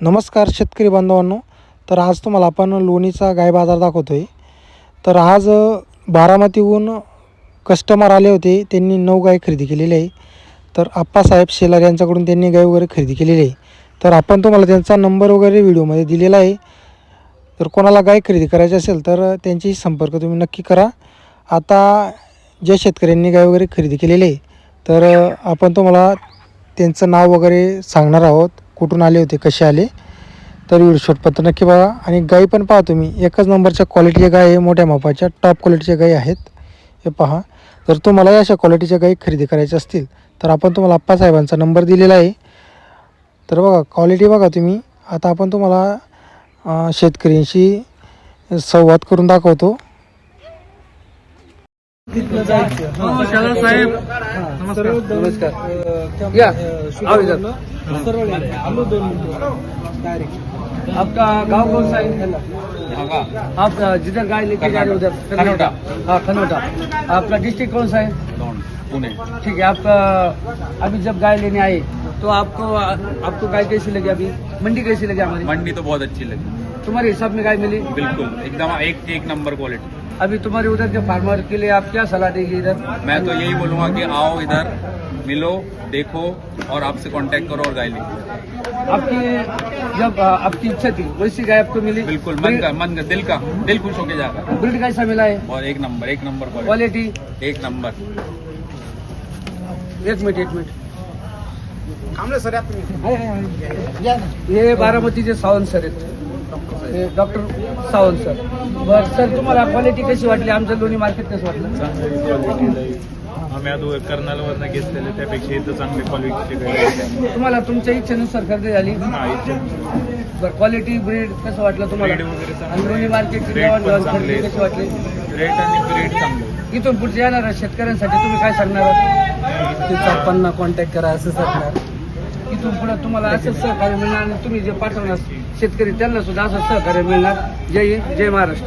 नमस्कार शेतकरी बांधवांनो. तर आज तुम्हाला आपण लोणीचा गाय बाजार दाखवतो आहे. तर आज बारामतीहून कस्टमर आले होते, त्यांनी 9 गाय खरेदी केलेली आहे. तर आप्पासाहेब शेलार यांच्याकडून त्यांनी गाय वगैरे खरेदी केलेली आहे. तर आपण तुम्हाला त्यांचा नंबर वगैरे व्हिडिओमध्ये दिलेला आहे. तर कोणाला गाय खरेदी करायची असेल तर त्यांच्याशी संपर्क तुम्ही नक्की करा. आता ज्या शेतकऱ्यांनी गाय वगैरे खरेदी केलेली आहे तर आपण तुम्हाला त्यांचं नाव वगैरे सांगणार आहोत, कुठून आले होते, कसे आले. तर व्हिडिओ शेवटपर्यंत नक्की बघा. आणि गाई पण पहा तुम्ही, एकच नंबरच्या क्वालिटीच्या गाय आहे, मोठ्या मापाच्या टॉप क्वालिटीच्या गाई आहेत. हे पहा, जर तुम्हाला अशा क्वालिटीच्या गाई खरेदी करायच्या असतील तर आपण तुम्हाला आप्पासाहेबांचा नंबर दिलेला आहे. तर बघा क्वालिटी बघा तुम्ही. आता आपण तुम्हाला शेतकऱ्यांशी संवाद करून दाखवतो. शेलार साहेब नमस्कार. या आओ इधर. आपका गांव कौन सा है? आप जिधर गाय लेके जा रहे हो उधर खनौटा. हाँ खनौटा. आपका डिस्ट्रिक्ट कौन सा है? पुणे. ठीक है. आप अभी जब गाय लेने आए तो आपको गाय कैसी लगी? अभी मंडी कैसी लगी हमारी? मंडी तो बहुत अच्छी लगी, तुम्हारे हिसाब में गाय मिली? बिल्कुल एकदम एक नंबर क्वालिटी. अभी तुम्हारे उधर के फार्मर के लिए आप क्या सलाह देंगे इधर? मैं तो यही बोलूंगा कि आओ इधर मिलो, देखो और आपसे कांटेक्ट करो और गाय लो. जब आपकी इच्छा थी वैसी गाय आपको मिली? बिल्कुल मन का दिल खुश होके जाएगा. ब्रीड कैसा मिला है? और एक नंबर क्वालिटी एक नंबर. एक मिनट. हे बारामतीचे सावंत सर आहेत, डॉक्टर सावंत सर. बरं सर, तुम्हाला क्वालिटी कशी वाटली? आमचं लोणी मार्केट कसं वाटलं? आम्ही आता कर्नालवरनं घेतलेले त्यापेक्षा इथं चांगली क्वालिटीचे तुम्हाला तुमच्या इच्छेनुसार खरेदी झाली? बरं, क्वालिटी ब्रीड कसं वाटलं तुम्हाला? Breed वगैरे चांगलं. आणि लोणी मार्केटची Rate पण देवाणघेवाण चांगले. खरेदी कशी वाटली? रेट आणि ब्रेड चांगले. इथून पुढच्या येणाऱ्या शेतकऱ्यांसाठी तुम्ही काय सांगणार आहात? आपण कॉन्टॅक्ट करा असं सांगणार. इथून पुढे तुम्हाला असंच सहकार्य मिळणार आणि तुम्ही जे पाठवणार शेतकरी त्यांना सुद्धा असं सहकार्य मिळणार. जय हिंद, जय महाराष्ट्र.